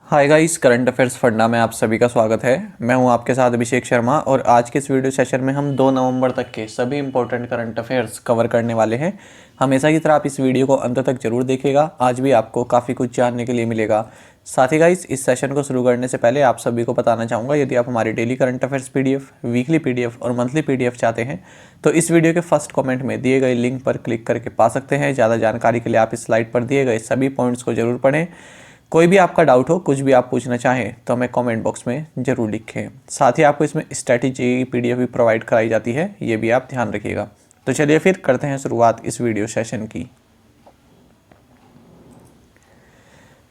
Hi guys, current affairs funda में आप सभी का स्वागत है। मैं हूं आपके साथ अभिषेक शर्मा और आज के इस वीडियो सेशन में हम 2 नवंबर तक के सभी इंपॉर्टेंट करंट अफेयर्स कवर करने वाले हैं। हमेशा की तरह आप इस वीडियो को अंत तक जरूर देखिएगा। आज भी आपको काफ़ी कुछ जानने के लिए मिलेगा। साथ ही गाइस, इस सेशन को शुरू करने से पहले आप सभी को बताना चाहूँगा, यदि आप हमारी daily current affairs PDF, weekly PDF और मंथली पीडीएफ चाहते हैं तो इस वीडियो के फर्स्ट कमेंट में दिए गए लिंक पर क्लिक करके पा सकते हैं। ज़्यादा जानकारी के लिए आप इस स्लाइड पर दिए गए सभी पॉइंट्स को जरूर पढ़ें। कोई भी आपका डाउट हो, कुछ भी आप पूछना चाहें तो हमें कमेंट बॉक्स में ज़रूर लिखें। साथ ही आपको इसमें स्ट्रैटेजी पीडीएफ भी प्रोवाइड कराई जाती है, ये भी आप ध्यान रखिएगा। तो चलिए फिर करते हैं शुरुआत इस वीडियो सेशन की।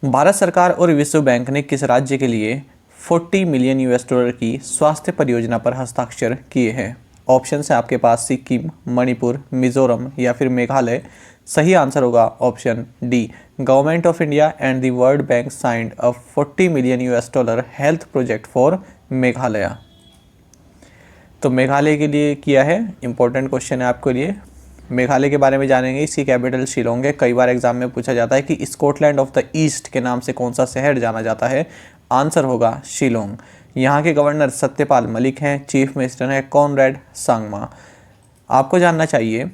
भारत सरकार और विश्व बैंक ने किस राज्य के लिए 40 मिलियन यूएस डॉलर की स्वास्थ्य परियोजना पर हस्ताक्षर किए हैं? ऑप्शन है आपके पास सिक्किम, मणिपुर, मिजोरम या फिर मेघालय। सही आंसर होगा option D. Government of India and the world bank signed a 40 million US dollar health project for Meghalaya. तो मेघालय के लिए किया है। इंपॉर्टेंट क्वेश्चन है आपके लिए। मेघालय के बारे में जानेंगे। इसकी कैपिटल शिलोंग है। कई बार एग्जाम में पूछा जाता है कि स्कॉटलैंड ऑफ द ईस्ट के नाम से कौन सा शहर जाना जाता है? आंसर होगा शिलोंग। यहाँ के गवर्नर सत्यपाल मलिक हैं। चीफ मिनिस्टर है कॉनरेड सांगमा। आपको जानना चाहिए,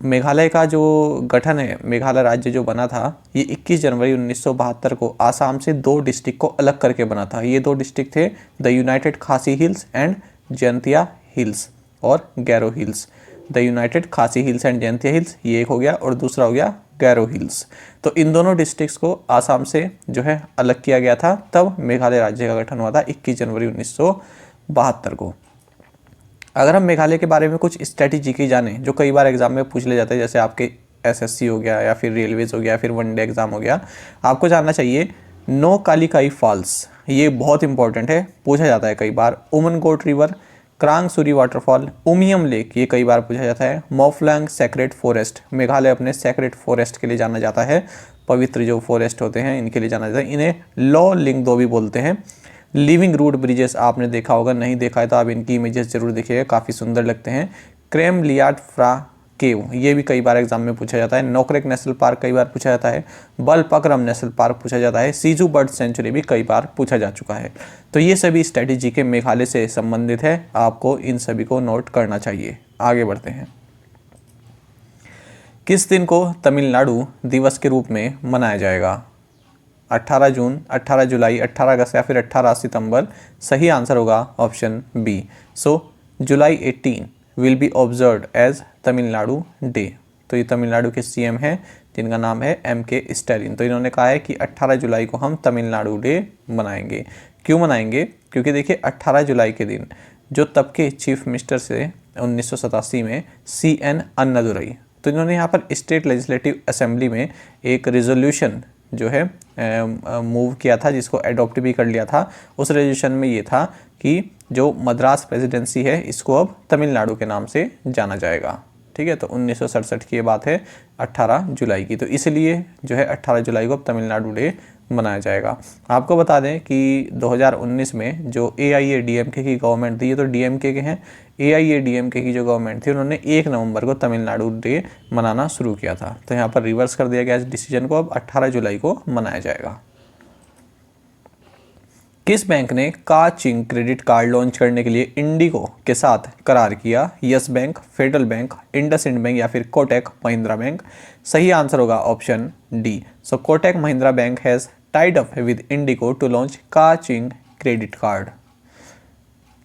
मेघालय का जो गठन है, मेघालय राज्य जो बना था, ये 21 जनवरी 1972 को आसाम से 2 डिस्ट्रिक्ट को अलग करके बना था। ये 2 डिस्ट्रिक्ट थे द यूनाइटेड खासी हिल्स एंड जयंतिया हिल्स और गैरो हिल्स। द यूनाइटेड खासी हिल्स एंड जयंतिया हिल्स ये एक हो गया और दूसरा हो गया गैरो हिल्स। तो इन दोनों डिस्ट्रिक्ट्स को आसाम से जो है अलग किया गया था, तब मेघालय राज्य का गठन हुआ था 21 जनवरी 1972 को। अगर हम मेघालय के बारे में कुछ स्ट्रैटेजी की जाने, जो कई बार एग्जाम में पूछ ले जाते हैं, जैसे आपके एसएससी हो गया या फिर रेलवेज हो गया, फिर वनडे एग्जाम हो गया, आपको जानना चाहिए नो कालिकाई फॉल्स। ये बहुत इंपॉर्टेंट है, पूछा जाता है कई बार। उमनकोट रिवर, क्रांगसुरी वाटरफॉल, उमियम लेक, ये कई बार पूछा जाता है। मोफलांग सेक्रेट फॉरेस्ट, मेघालय अपने सेक्रेट फॉरेस्ट के लिए जाना जाता है। पवित्र जो फॉरेस्ट होते हैं इनके लिए जाना जाता है। इन्हें लॉ लिंगदो भी बोलते हैं। लिविंग रूट ब्रिजेस आपने देखा होगा, नहीं देखा है तो आप इनकी इमेजेस जरूर देखिएगा, काफ़ी सुंदर लगते हैं। क्रेम लियाट फ्रा केव, ये भी कई बार एग्जाम में पूछा जाता है। नोकरेक नेशनल पार्क कई बार पूछा जाता है। बलपक्रम नेशनल पार्क पूछा जाता है। सीजू बर्ड सेंचुरी भी कई बार पूछा जा चुका है। तो ये सभी स्ट्रैटेजी के मेघालय से संबंधित है, आपको इन सभी को नोट करना चाहिए। आगे बढ़ते हैं। किस दिन को तमिलनाडु दिवस के रूप में मनाया जाएगा? 18 जून, 18 जुलाई, 18 अगस्त या फिर 18 सितंबर। सही आंसर होगा option B. So July 18 will be observed as Tamil Nadu Day. तो ये तमिलनाडु के सीएम हैं जिनका नाम है MK स्टैलिन। तो इन्होंने कहा है कि 18 जुलाई को हम तमिलनाडु डे मनाएंगे। क्यों मनाएंगे? क्योंकि देखिए 18 जुलाई के दिन जो तब के चीफ मिनिस्टर से 1987 में CN अन्नादुरई, तो इन्होंने यहाँ पर स्टेट लेजिस्लेटिव असेंबली में एक रिजोल्यूशन जो है मूव किया था, जिसको अडॉप्ट भी कर लिया था। उस रेजोल्यूशन में ये था कि जो मद्रास प्रेसिडेंसी है इसको अब तमिलनाडु के नाम से जाना जाएगा। ठीक है, तो 1967 की ये बात है, 18 जुलाई की। तो इसलिए जो है 18 जुलाई को अब तमिलनाडु डे मनाया जाएगा। आपको बता दें कि 2019 में जो AIADMK की गवर्नमेंट थी, ये तो DMK के हैं, AIADMK की जो गवर्नमेंट थी उन्होंने 1 नवंबर को तमिलनाडु डे मनाना शुरू किया था। तो यहाँ पर रिवर्स कर दिया गया इस डिसीजन को, अब 18 जुलाई को मनाया जाएगा। किस बैंक ने काचिंग क्रेडिट कार्ड लॉन्च करने के लिए इंडिगो के साथ करार किया? Yes Bank, Federal Bank, IndusInd Bank या फिर कोटक महिंद्रा बैंक। सही आंसर होगा option D. So Kotak Mahindra Bank has tied up with IndiGo to launch ka-ching credit card.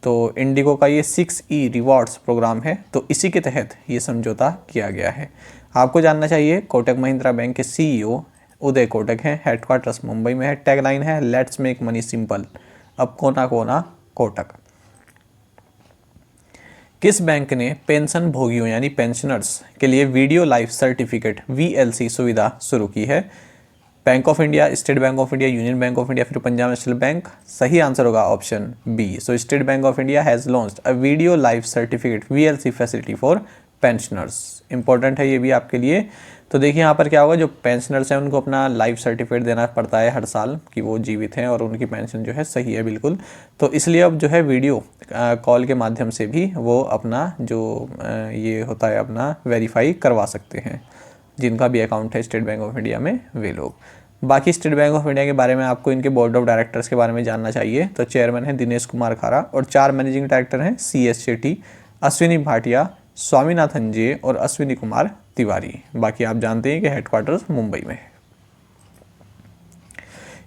तो इंडिगो का ये 6E रिवॉर्ड्स प्रोग्राम है, तो इसी के तहत ये समझौता किया गया है। आपको जानना चाहिए, कोटक महिंद्रा बैंक के CEO उदय कोटक हैं। हेडक्वार्टर्स मुंबई में है। टैगलाइन है लेट्स मेक मनी सिंपल, अब कोना कोना कोटक। किस बैंक ने पेंशन भोगियों यानी पेंशनर्स के लिए वीडियो लाइफ सर्टिफिकेट VLC सुविधा शुरू की है? Bank of India, State Bank of India, Union Bank of India, फिर पंजाब नेशनल बैंक। सही आंसर होगा option B. So State Bank of India has launched a video life certificate VLC facility for pensioners. Important है ये भी आपके लिए। तो देखिए यहाँ पर क्या होगा, जो पेंशनर्स हैं उनको अपना लाइफ सर्टिफिकेट देना पड़ता है हर साल कि वो जीवित हैं और उनकी पेंशन जो है सही है बिल्कुल। तो इसलिए अब जो है वीडियो कॉल के माध्यम से भी वो अपना जो ये होता है अपना वेरीफाई करवा सकते हैं, जिनका भी अकाउंट है स्टेट बैंक ऑफ इंडिया में वे लोग। बाकी स्टेट बैंक ऑफ इंडिया के बारे में आपको इनके बोर्ड ऑफ डायरेक्टर्स के बारे में जानना चाहिए। तो चेयरमैन है दिनेश कुमार खारा और 4 मैनेजिंग डायरेक्टर हैं CS शेट्टी, अश्विनी भाटिया, स्वामीनाथन जे और अश्विनी कुमार तिवारी। बाकी आप जानते हैं कि हेडक्वार्टर्स मुंबई में है।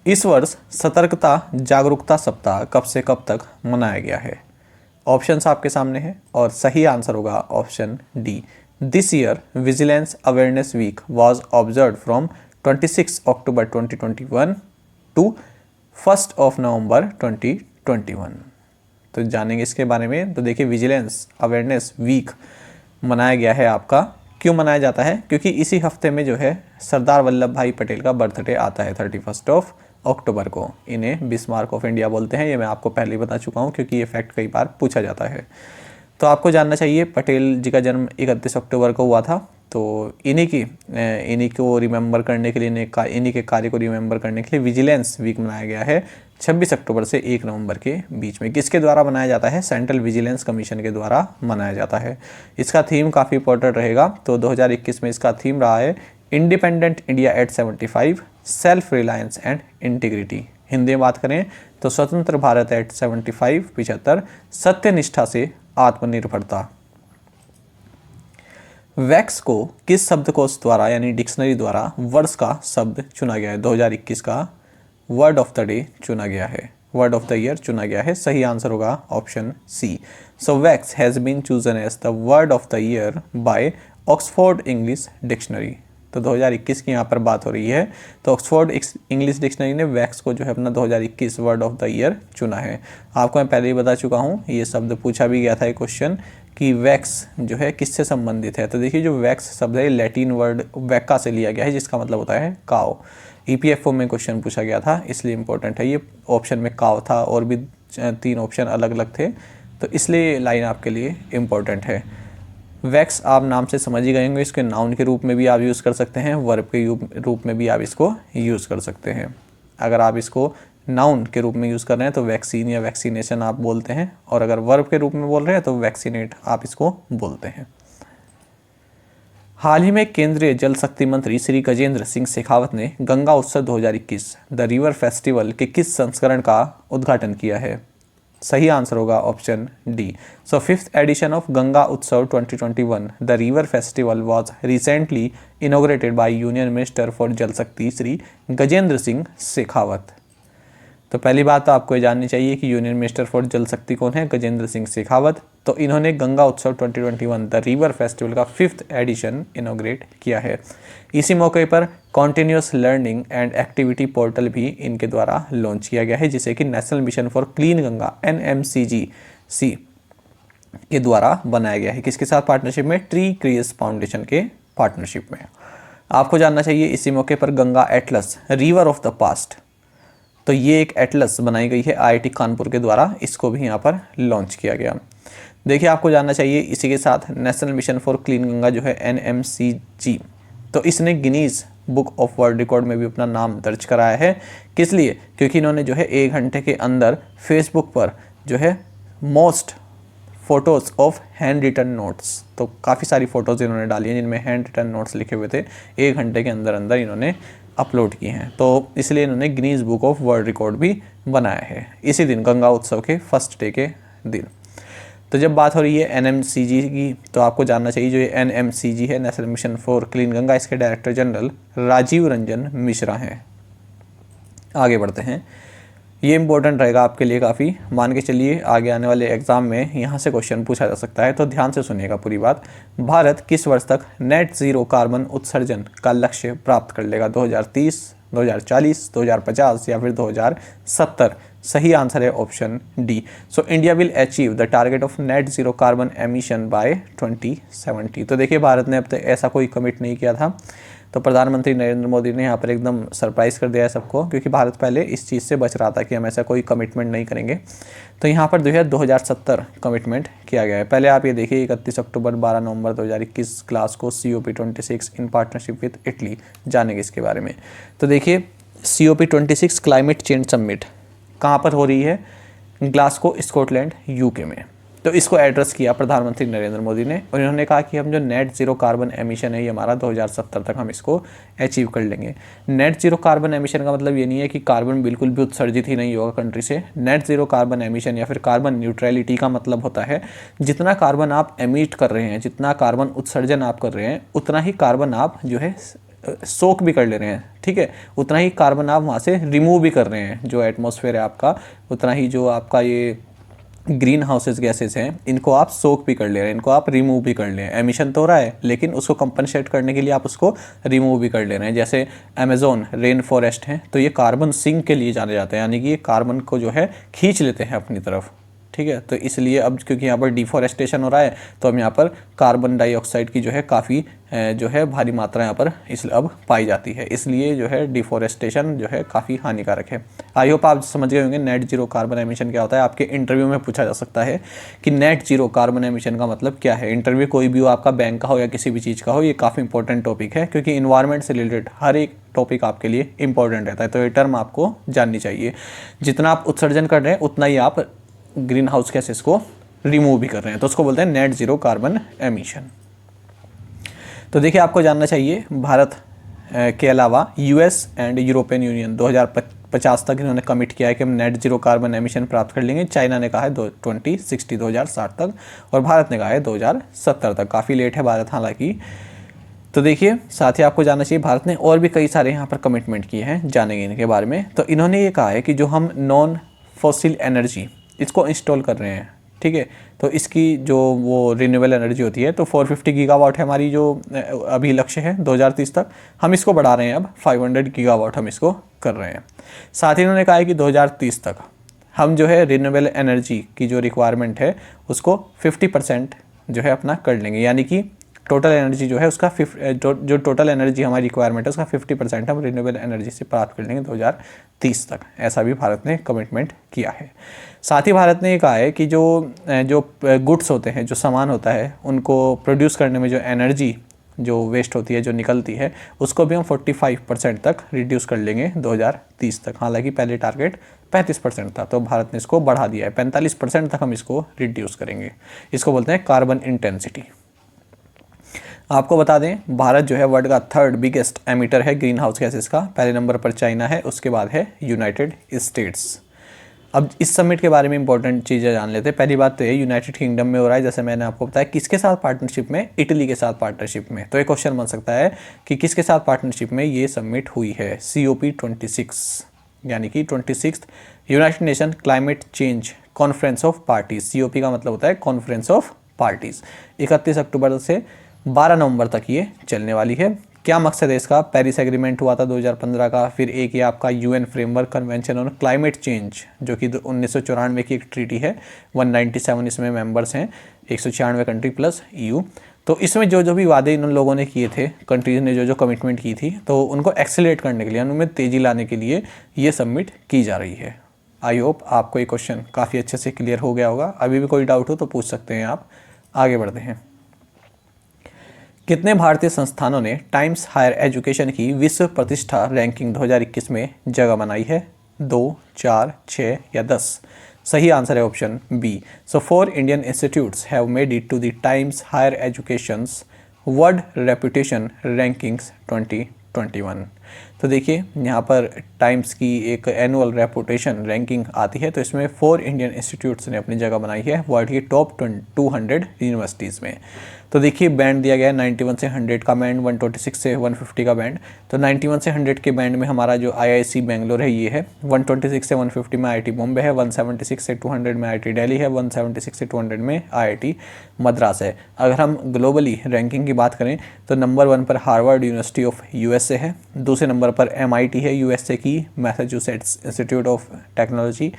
इस वर्ष सतर्कता जागरूकता सप्ताह कब से कब तक मनाया गया है? ऑप्शंस आपके सामने हैं और सही आंसर होगा option D. This year vigilance awareness week was observed from 26 October 2021 to 1 November 2021। तो जानेंगे इसके बारे में। तो देखिए, विजिलेंस अवेयरनेस वीक मनाया गया है आपका। क्यों मनाया जाता है? क्योंकि इसी हफ्ते में जो है सरदार वल्लभ भाई पटेल का बर्थडे आता है 31 अक्टूबर को। इन्हें बिस्मार्क ऑफ इंडिया बोलते हैं, ये मैं आपको पहले ही बता चुका हूँ क्योंकि ये फैक्ट कई बार पूछा जाता है। तो आपको जानना चाहिए पटेल जी का जन्म 31 अक्टूबर को हुआ था। तो इन्हीं को रिमेंबर करने के लिए, इन्हीं के कार्य को रिमेंबर करने के लिए विजिलेंस वीक मनाया गया है 26 अक्टूबर से 1 नवंबर के बीच में। किसके द्वारा बनाया जाता है? सेंट्रल विजिलेंस कमीशन के द्वारा मनाया जाता है। इसका थीम काफ़ी इंपॉर्टेंट रहेगा। तो 2021 में इसका थीम रहा है independent India at 75, self reliance and integrity. Hindi में बात करें तो स्वतंत्र भारत एट 75, 75, सत्यनिष्ठा से आत्मनिर्भरता। वैक्स को किस शब्दकोश द्वारा यानी डिक्शनरी द्वारा वर्ष का शब्द चुना गया है? 2021 का वर्ड ऑफ द डे चुना गया है, वर्ड ऑफ द ईयर चुना गया है। सही आंसर होगा option C. So vax has been chosen as the word of the year by Oxford English Dictionary. तो 2021 की यहाँ पर बात हो रही है। तो ऑक्सफोर्ड इंग्लिश डिक्शनरी ने वैक्स को जो है अपना 2021 वर्ड ऑफ द ईयर चुना है। आपको मैं पहले ही बता चुका हूँ, ये शब्द पूछा भी गया था एक क्वेश्चन कि वैक्स जो है किससे संबंधित है। तो देखिए, जो वैक्स शब्द है लैटिन वर्ड वैक्का से लिया गया है, जिसका मतलब होता है काव। EPFO में क्वेश्चन पूछा गया था, इसलिए इंपॉर्टेंट है। ये ऑप्शन में काव था और भी 3 ऑप्शन अलग अलग थे, तो इसलिए लाइन आपके लिए इम्पोर्टेंट है। वैक्स आप नाम से समझ ही गए होंगे, इसके नाउन के रूप में भी आप यूज़ कर सकते हैं, वर्ब के रूप में भी आप इसको यूज़ कर सकते हैं। अगर आप इसको नाउन के रूप में यूज़ कर रहे हैं तो वैक्सीन या वैक्सीनेशन आप बोलते हैं, और अगर वर्ब के रूप में बोल रहे हैं तो वैक्सीनेट आप इसको बोलते हैं। हाल ही में केंद्रीय जल शक्ति मंत्री श्री गजेंद्र सिंह शेखावत ने Ganga Utsav 2021 the river festival के किस संस्करण का उद्घाटन किया है? सही आंसर होगा option D. So 5th edition of Ganga Utsav 2021 the river festival was recently inaugurated by union minister for Jal Shakti Shri Gajendra Singh Shekhawat. तो पहली बात तो आपको ये जाननी चाहिए कि यूनियन मिनिस्टर फॉर जल शक्ति कौन है? गजेंद्र सिंह शेखावत। तो इन्होंने Ganga Utsav 2021 the river festival का 5th एडिशन इनॉग्रेट किया है। इसी मौके पर continuous learning and activity portal भी इनके द्वारा लॉन्च किया गया है, जिसे कि national mission for clean Ganga NMCGC के द्वारा बनाया गया है। किसके साथ पार्टनरशिप में? ट्री क्रिएस फाउंडेशन के पार्टनरशिप में। आपको जानना चाहिए इसी मौके पर Ganga Atlas river of the past, तो ये एक एटलस बनाई गई है IIT कानपुर के द्वारा, इसको भी यहाँ पर लॉन्च किया गया। देखिए, आपको जानना चाहिए इसी के साथ national mission for clean Ganga जो है NMCG, तो इसने Guinness book of world record में भी अपना नाम दर्ज कराया है। किस लिए? क्योंकि इन्होंने जो है 1 घंटे के अंदर फेसबुक पर जो है most photos of handwritten notes, तो काफ़ी सारी फ़ोटोज़ इन्होंने डाली हैं जिनमें हैंड रिटन नोट्स लिखे हुए थे, 1 घंटे के अंदर अंदर इन्होंने अपलोड किए हैं। तो इसलिए इन्होंने Guinness book of world record भी बनाया है इसी दिन, गंगा उत्सव के फर्स्ट डे के दिन। तो जब बात हो रही है NMCG की, तो आपको जानना चाहिए जो ये NMCG है national mission for clean Ganga, इसके डायरेक्टर जनरल राजीव रंजन मिश्रा हैं। आगे बढ़ते हैं, ये इंपॉर्टेंट रहेगा आपके लिए काफ़ी, मान के चलिए आगे आने वाले एग्जाम में यहाँ से क्वेश्चन पूछा जा सकता है, तो ध्यान से सुनिएगा पूरी बात। भारत किस वर्ष तक नेट ज़ीरो कार्बन उत्सर्जन का लक्ष्य प्राप्त कर लेगा? 2030, 2040, 2050 या फिर 2070? सही आंसर है option D. So India will achieve the target of net zero carbon emission by 2070। तो देखिए, भारत ने अब तक ऐसा कोई कमिट नहीं किया था, तो प्रधानमंत्री नरेंद्र मोदी ने यहाँ पर एकदम सरप्राइज़ कर दिया है सबको, क्योंकि भारत पहले इस चीज़ से बच रहा था कि हम ऐसा कोई कमिटमेंट नहीं करेंगे। तो यहाँ पर 2070 कमिटमेंट किया गया है। पहले आप ये देखिए, 31 अक्टूबर 12 नवंबर 2021 क्लास को COP26 in partnership with Italy, जानेंगे इसके बारे में। तो देखिए, COP26 क्लाइमेट चेंज समिट कहाँ पर हो रही है? ग्लासगो स्कॉटलैंड UK में। तो इसको एड्रेस किया प्रधानमंत्री नरेंद्र मोदी ने और इन्होंने कहा कि हम जो नेट ज़ीरो कार्बन एमिशन है ये हमारा 2070 तक हम इसको अचीव कर लेंगे। नेट ज़ीरो कार्बन एमिशन का मतलब ये नहीं है कि कार्बन बिल्कुल भी उत्सर्जित ही नहीं होगा कंट्री से। नेट ज़ीरो कार्बन एमिशन या फिर कार्बन न्यूट्रलिटी का मतलब होता है जितना कार्बन आप एमिट कर रहे हैं, जितना कार्बन उत्सर्जन आप कर रहे हैं, उतना ही कार्बन आप जो है सोक भी कर ले रहे हैं, ठीक है, उतना ही कार्बन आप वहाँ से रिमूव भी कर रहे हैं। जो एटमॉस्फेयर है आपका, उतना ही जो आपका ये ग्रीन हाउसेज गैसेस हैं इनको आप सोक भी कर ले रहे हैं, इनको आप रिमूव भी कर ले रहे हैं। एमिशन तो हो रहा है लेकिन उसको कंपनसेट करने के लिए आप उसको रिमूव भी कर ले रहे हैं। जैसे अमेजोन रेन फॉरेस्ट हैं तो ये कार्बन सिंक के लिए जाने जाते हैं, यानी कि ये कार्बन को जो है खींच लेते हैं अपनी तरफ, ठीक है। तो इसलिए अब क्योंकि यहाँ पर डिफॉरेस्टेशन हो रहा है तो अब यहाँ पर कार्बन डाइऑक्साइड की जो है काफ़ी जो है भारी मात्रा यहाँ पर इस अब पाई जाती है, इसलिए जो है डिफॉरेस्टेशन जो है काफ़ी हानिकारक है। आई होप आप समझ गए होंगे नेट जीरो कार्बन एमिशन क्या होता है। आपके इंटरव्यू में पूछा जा सकता है कि नेट जीरो कार्बन एमिशन का मतलब क्या है। इंटरव्यू कोई भी हो, आपका बैंक का हो या किसी भी चीज़ का हो, ये काफ़ी इंपॉर्टेंट टॉपिक है क्योंकि इन्वायरमेंट से रिलेटेड हर एक टॉपिक आपके लिए इंपॉर्टेंट रहता है। तो ये टर्म आपको जाननी चाहिए। जितना आप उत्सर्जन कर रहे हैं उतना ही आप ग्रीन हाउस गैसेस को रिमूव भी कर रहे हैं, तो उसको बोलते हैं नेट जीरो कार्बन एमिशन। तो देखिए आपको जानना चाहिए भारत के अलावा यूएस एंड यूरोपियन यूनियन 2050 तक इन्होंने कमिट किया है कि हम नेट जीरो कार्बन एमिशन प्राप्त कर लेंगे। चाइना ने कहा है 2060 तक और भारत ने कहा है 2070 तक। काफ़ी लेट है भारत हालांकि। तो देखिए साथ ही आपको जानना चाहिए भारत ने और भी कई सारे यहाँ पर कमिटमेंट किए हैं, जानेंगे इनके बारे में। तो इन्होंने ये कहा है कि जो हम नॉन फॉसिल एनर्जी इसको इंस्टॉल कर रहे हैं, ठीक है, तो इसकी जो वो रिन्यूएबल एनर्जी होती है तो 450 गीगावाट है हमारी जो अभी लक्ष्य है 2030 तक, हम इसको बढ़ा रहे हैं, अब 500 गीगावाट हम इसको कर रहे हैं। साथ ही उन्होंने कहा है कि 2030 तक हम जो है रिन्यूएबल एनर्जी की जो रिक्वायरमेंट है उसको 50% जो है अपना कर लेंगे, यानी कि टोटल एनर्जी जो है उसका जो टोटल एनर्जी हमारी रिक्वायरमेंट है उसका 50% हम रिन्यूएबल एनर्जी से प्राप्त कर लेंगे 2030 तक। ऐसा भी भारत ने कमिटमेंट किया है। साथ ही भारत ने ये कहा है कि जो गुड्स होते हैं, जो सामान होता है, उनको प्रोड्यूस करने में जो एनर्जी जो वेस्ट होती है, जो निकलती है, उसको भी हम 45% तक रिड्यूस कर लेंगे 2030 तक। हालांकि पहले टारगेट 35% था, तो भारत ने इसको बढ़ा दिया है, 45% तक हम इसको रिड्यूस करेंगे। इसको बोलते हैं कार्बन इंटेंसिटी। आपको बता दें भारत जो है वर्ल्ड का 3rd बिगेस्ट एमिटर है ग्रीन हाउस गैसेस का। पहले नंबर पर चाइना है, उसके बाद है यूनाइटेड स्टेट्स। अब इस समिट के बारे में इंपॉर्टेंट चीज़ें जान लेते हैं। पहली बात तो ये यूनाइटेड किंगडम में हो रहा है, जैसे मैंने आपको बताया। किसके साथ पार्टनरशिप में? इटली के साथ पार्टनरशिप में। तो एक क्वेश्चन बन सकता है कि किसके साथ पार्टनरशिप में ये समिट हुई है। COP26 यानी कि 26th United nation climate change conference of parties. COP का मतलब होता है कॉन्फ्रेंस ऑफ पार्टीज। 31 अक्टूबर से 12 नवंबर तक ये चलने वाली है। क्या मकसद है इसका? पेरिस एग्रीमेंट हुआ था 2015 का, फिर एक ये आपका UN framework convention on climate change जो कि 1994 की एक ट्रीटी है। 197 इसमें मेंबर्स हैं, 196 कंट्री प्लस EU। तो इसमें जो जो भी वादे इन लोगों ने किए थे, कंट्रीज ने जो जो कमिटमेंट की थी, तो उनको एक्सेलरेट करने के लिए, उनमें तेज़ी लाने के लिए ये सबमिट की जा रही है। आई होप आपको ये क्वेश्चन काफ़ी अच्छे से क्लियर हो गया होगा। अभी भी कोई डाउट हो तो पूछ सकते हैं आप। आगे बढ़ते हैं। कितने भारतीय संस्थानों ने टाइम्स हायर एजुकेशन की विश्व प्रतिष्ठा रैंकिंग 2021 में जगह बनाई है? 2, 4, 6 या 10? सही आंसर है option B. So 4 Indian institutes have made it to the Times Higher Education's World Reputation Rankings 2021। तो देखिए यहाँ पर टाइम्स की एक एनुअल रेपुटेशन रैंकिंग आती है, तो इसमें 4 इंडियन इंस्टीट्यूट्स ने अपनी जगह बनाई है वर्ल्ड की टॉप 200 यूनिवर्सिटीज़ में। तो देखिए बैंड दिया गया है 91 से 100 का बैंड, 126 से 150 का बैंड। तो 91 से 100 के बैंड में हमारा जो IIC बेंगलोर है ये है, 126 से 150 में IIT बॉम्बे है, 176 से 200 में IIT दिल्ली है, 176 से 200 में IIT मद्रास है। अगर हम ग्लोबली रैंकिंग की बात करें तो नंबर 1 पर हार्वर्ड यूनिवर्सिटी ऑफ USA है, दूसरे नंबर पर MIT है USA की, Massachusetts institute of technology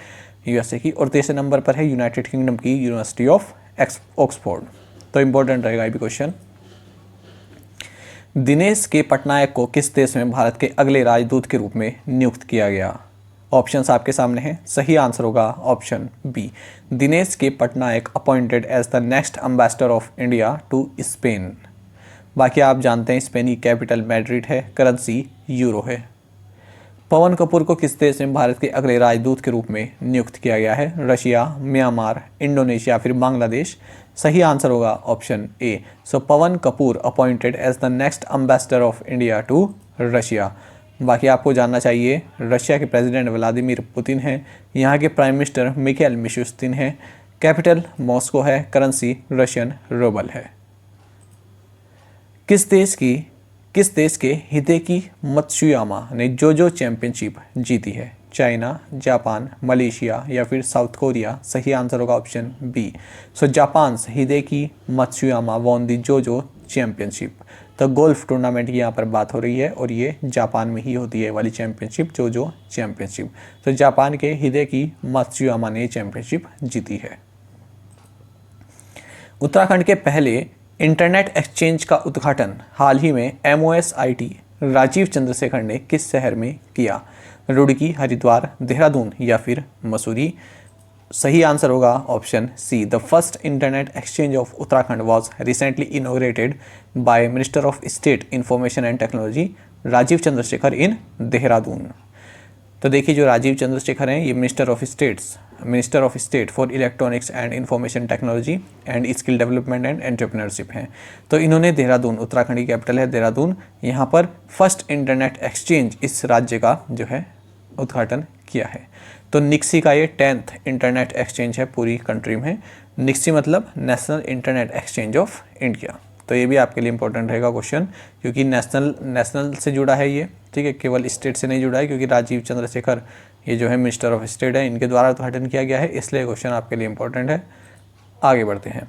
USA की, और तीसरे नंबर पर है यूनाइटेड किंगडम की यूनिवर्सिटी ऑफ ऑक्सफोर्ड। तो इंपॉर्टेंट रहेगा ये भी क्वेश्चन। दिनेश के पटनायक को किस देश में भारत के अगले राजदूत के रूप में नियुक्त किया गया? ऑप्शंस आपके सामने हैं। सही आंसर होगा option B. Dinesh K Patnaik appointed as the next ambassador of India to Spain. बाकी आप जानते हैं स्पेन की कैपिटल मैड्रिड है, करेंसी यूरो है। पवन कपूर को किस देश में भारत के अगले राजदूत के रूप में नियुक्त किया गया है? रशिया, म्यांमार, इंडोनेशिया, फिर बांग्लादेश। सही आंसर होगा option A. So Pawan Kapoor appointed as the next ambassador of India to Russia. बाकी आपको जानना चाहिए, रशिया के प्रेसिडेंट व्लादिमीर पुतिन हैं, यहाँ के प्राइम मिनिस्टर मिखाइल मिशुस्तिन हैं, कैपिटल मॉस्को है, करेंसी रशियन रूबल है। किस देश के हिदेकी मत्सुयामा ने जोजो चैंपियनशिप जीती है? चाइना, जापान, मलेशिया या फिर साउथ कोरिया। सही आंसर होगा option B. So Japan Hideki Matsuyama won the Zozo championship. तो गोल्फ टूर्नामेंट की यहाँ पर बात हो रही है और ये जापान में ही होती है वाली चैंपियनशिप, जोजो चैंपियनशिप। तो जापान के हिदेकी मत्सुयामा ने चैंपियनशिप जीती है। उत्तराखंड के पहले इंटरनेट एक्सचेंज का उद्घाटन हाल ही में MOSIT राजीव चंद्रशेखर ने किस शहर में किया? रुड़की, हरिद्वार, देहरादून या फिर मसूरी। सही आंसर होगा option C. The first internet exchange of Uttarakhand was recently inaugurated by minister of state information and technology Rajeev Chandrasekhar in Dehradun. तो देखिए, जो राजीव चंद्रशेखर हैं ये minister of state for electronics and information technology and skill development and entrepreneurship हैं। तो इन्होंने देहरादून, उत्तराखंड की capital है देहरादून, यहाँ पर फर्स्ट इंटरनेट एक्सचेंज इस राज्य का जो है उद्घाटन किया है। तो निक्सी का ये 10th इंटरनेट एक्सचेंज है पूरी कंट्री में। निक्सी मतलब national internet exchange of India. तो ये भी आपके लिए इंपॉर्टेंट रहेगा क्वेश्चन, क्योंकि नेशनल से जुड़ा है ये, ठीक है, केवल स्टेट से नहीं जुड़ा है, क्योंकि राजीव चंद्रशेखर ये जो है मिनिस्टर ऑफ स्टेट है, इनके द्वारा उद्घाटन किया गया है, इसलिए क्वेश्चन आपके लिए इंपॉर्टेंट है। आगे बढ़ते हैं।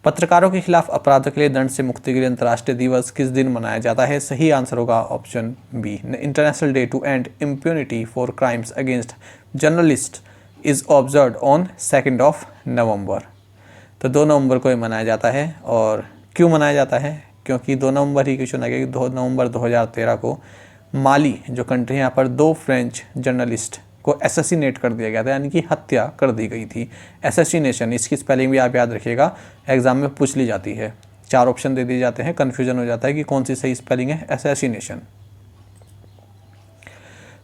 पत्रकारों के खिलाफ अपराधों के लिए दंड से मुक्ति के लिए अंतर्राष्ट्रीय दिवस किस दिन मनाया जाता है? सही आंसर होगा option B. International Day to End Impunity for Crimes Against Journalist is observe on 2 November. तो 2 नवंबर को ये मनाया जाता है। और क्यों मनाया जाता है? क्योंकि 2 नवंबर ही क्यों चुना गया? 2 नवंबर 2013 को माली जो कंट्री है, यहाँ पर 2 फ्रेंच जर्नलिस्ट को एसेसिनेट कर दिया गया था, यानी कि हत्या कर दी गई थी। एसेसिनेशन, इसकी स्पेलिंग भी आप याद रखिएगा, एग्जाम में पूछ ली जाती है। 4 ऑप्शन दे दिए जाते हैं, कन्फ्यूजन हो जाता है कि कौन सी सही स्पेलिंग है। एसेसिनेशन।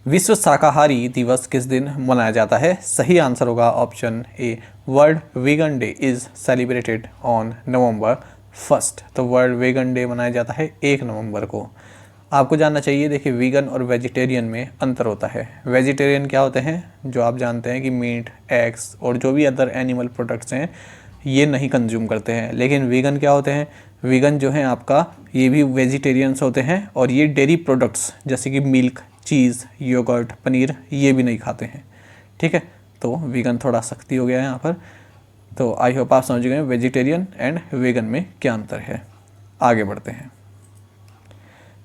विश्व शाकाहारी दिवस किस दिन मनाया जाता है? सही आंसर होगा option A. World vegan day is celebrated on November 1। तो वर्ल्ड वीगन डे मनाया जाता है 1 नवंबर को। आपको जानना चाहिए, देखिए वीगन और वेजिटेरियन में अंतर होता है। वेजिटेरियन क्या होते हैं? जो आप जानते हैं कि मीट, एग्स और जो भी अदर एनिमल प्रोडक्ट्स हैं ये नहीं कंज्यूम करते हैं। लेकिन वीगन क्या होते हैं? वीगन जो है आपका, ये भी वेजिटेरियंस होते हैं और ये डेयरी प्रोडक्ट्स जैसे कि मिल्क, चीज़, योगर्ट, पनीर ये भी नहीं खाते हैं, ठीक है। तो वीगन थोड़ा सख्ती हो गया है यहाँ पर। तो आई होप आप समझ गए वेजिटेरियन एंड वीगन में क्या अंतर है। आगे बढ़ते हैं।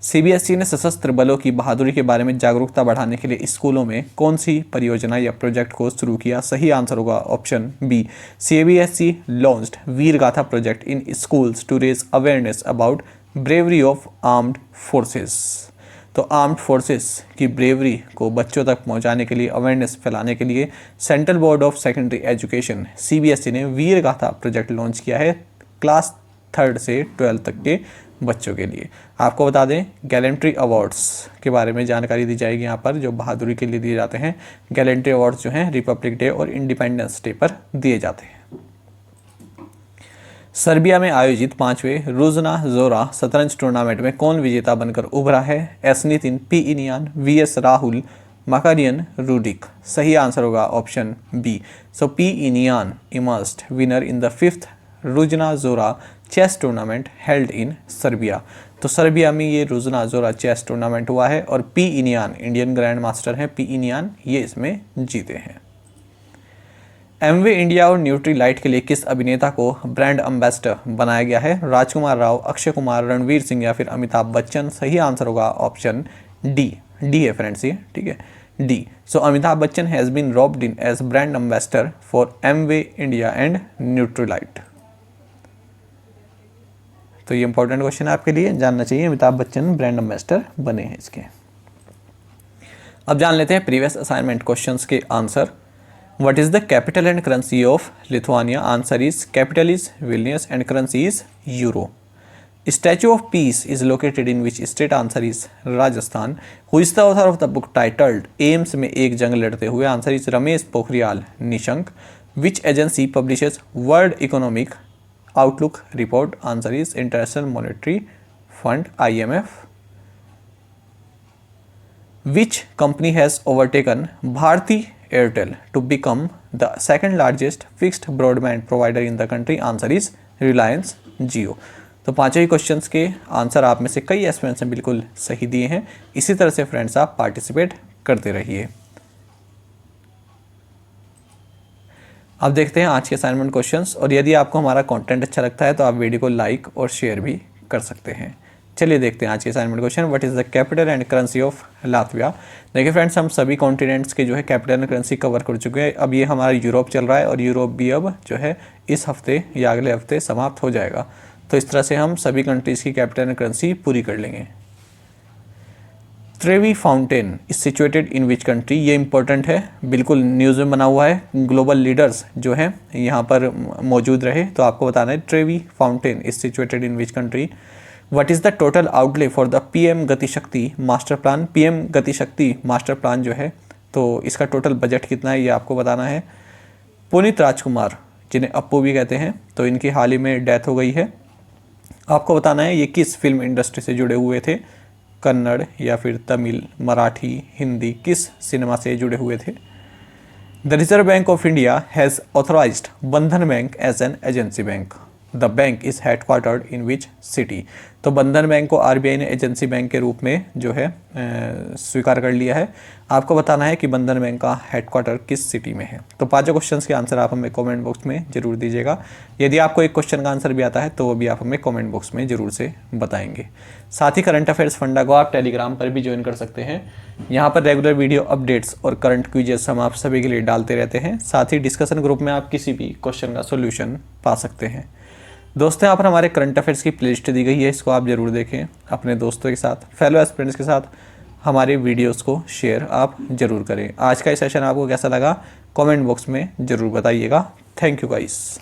CBSE ने सशस्त्र बलों की बहादुरी के बारे में जागरूकता बढ़ाने के लिए स्कूलों में कौन सी परियोजना या प्रोजेक्ट को शुरू किया? सही आंसर होगा option B. CBSE launched Veer Gatha project in schools to raise awareness about bravery of armed forces. तो आर्म्ड फोर्सेस की ब्रेवरी को बच्चों तक पहुंचाने के लिए, अवेयरनेस फैलाने के लिए central board of secondary education CBSE ने वीर गाथा प्रोजेक्ट लॉन्च किया है क्लास 3rd से 12th तक के बच्चों के लिए। आपको बता दें, गैलेंट्री अवार्ड्स के बारे में जानकारी दी जाएगी यहाँ पर, जो बहादुरी के लिए दिए जाते हैं। गैलेंट्री अवार्ड्स जो हैं रिपब्लिक डे और इंडिपेंडेंस डे पर दिए जाते हैं। सर्बिया में आयोजित 5वें रुजना जोरा शतरंज टूर्नामेंट में कौन विजेता बनकर उभरा है? S Nitin, P Iniyan, VS Rahul, Makarian Rudik. सही आंसर होगा option B. So P Iniyan emerged winner in the 5th Rujna Zora chess tournament held in Serbia. तो सर्बिया में ये रुजना जोरा चेस टूर्नामेंट हुआ है और P Iniyan Indian grand master हैं, P Iniyan ये इसमें जीते हैं। एमवे इंडिया और न्यूट्रीलाइट के लिए किस अभिनेता को ब्रांड एम्बेसडर बनाया गया है? राजकुमार राव, अक्षय कुमार, रणवीर सिंह या फिर अमिताभ बच्चन। सही आंसर होगा ऑप्शन डी है फ्रेंड्स ये, ठीक है, D. So Amitabh Bachchan has been roped in as brand ambassador for Amway India and Nutrilite. तो ये इंपॉर्टेंट क्वेश्चन है आपके लिए, जानना चाहिए अमिताभ बच्चन ब्रांड एम्बेसडर बने हैं इसके। अब जान लेते हैं प्रीवियस असाइनमेंट क्वेश्चंस के answer. What is the capital and currency of Lithuania? Answer is capital is Vilnius and currency is euro. Statue of peace is located in which state? Answer is Rajasthan. Who is the author of the book titled AIIMS में एक जंग लड़ते हुए? Answer is Ramesh Pokhriyal Nishank. Which agency publishes world economic outlook report? Answer is international monetary fund IMF। Which company has overtaken Bharti Airtel to become the second largest fixed broadband provider in the country? Answer is Reliance Jio। तो पांचों ही questions के answer आप में से कई aspirants ने बिल्कुल सही दिए हैं। इसी तरह से फ्रेंड्स आप पार्टिसिपेट करते रहिए। अब देखते हैं आज के असाइनमेंट क्वेश्चंस, और यदि आपको हमारा कंटेंट अच्छा लगता है तो आप वीडियो को लाइक और शेयर भी कर सकते हैं। चलिए देखते हैं आज के assignment question. What is the capital and currency of Latvia? देखिए फ्रेंड्स, हम सभी कॉन्टिनेंट्स के जो है कैपिटल एंड करेंसी कवर कर चुके हैं। अब ये हमारा यूरोप चल रहा है और यूरोप भी अब जो है इस हफ्ते या अगले हफ्ते समाप्त हो जाएगा। तो इस तरह से हम सभी कंट्रीज़ की कैपिटल एंड करेंसी पूरी कर लेंगे। Trevi fountain is situated in which country? ये इंपॉर्टेंट है, बिल्कुल न्यूज़ में बना हुआ है। ग्लोबल लीडर्स जो हैं यहाँ पर मौजूद रहे, तो आपको बताना है Trevi fountain is situated in which country. What is the total outlay for the PM गति शक्ति मास्टर प्लान? PM गति शक्ति मास्टर प्लान जो है, तो इसका टोटल बजट कितना है ये आपको बताना है। पुनीत राजकुमार, जिन्हें अप्पू भी कहते हैं, तो इनकी हाल ही में डेथ हो गई है। आपको बताना है ये किस फिल्म इंडस्ट्री से जुड़े हुए थे? कन्नड़ या फिर तमिल, मराठी, हिंदी, किस सिनेमा से जुड़े हुए थे? The reserve bank of India has authorised Bandhan bank as an agency bank. The bank is headquartered in which city? तो बंधन बैंक को RBI ने एजेंसी बैंक के रूप में जो है स्वीकार कर लिया है। आपको बताना है कि बंधन बैंक का हेडक्वार्टर किस सिटी में है। तो पांचों क्वेश्चंस के आंसर आप हमें कमेंट बॉक्स में जरूर दीजिएगा। यदि आपको एक क्वेश्चन का आंसर भी आता है तो वो भी आप हमें कमेंट बॉक्स में जरूर से बताएंगे। साथ ही करंट अफेयर्स फंडा को आप टेलीग्राम पर भी ज्वाइन कर सकते हैं। यहाँ पर रेगुलर वीडियो अपडेट्स और करंट क्विजेस हम आप सभी के लिए डालते रहते हैं। साथ ही डिस्कशन ग्रुप में आप किसी भी क्वेश्चन का सोल्यूशन पा सकते हैं। दोस्तों, यहाँ पर हमारे करंट अफेयर्स की प्लेलिस्ट दी गई है, इसको आप ज़रूर देखें। अपने दोस्तों के साथ, फेलो एस्पिरेंट्स के साथ हमारे वीडियोस को शेयर आप ज़रूर करें। आज का ये सेशन आपको कैसा लगा कमेंट बॉक्स में ज़रूर बताइएगा। Thank you guys.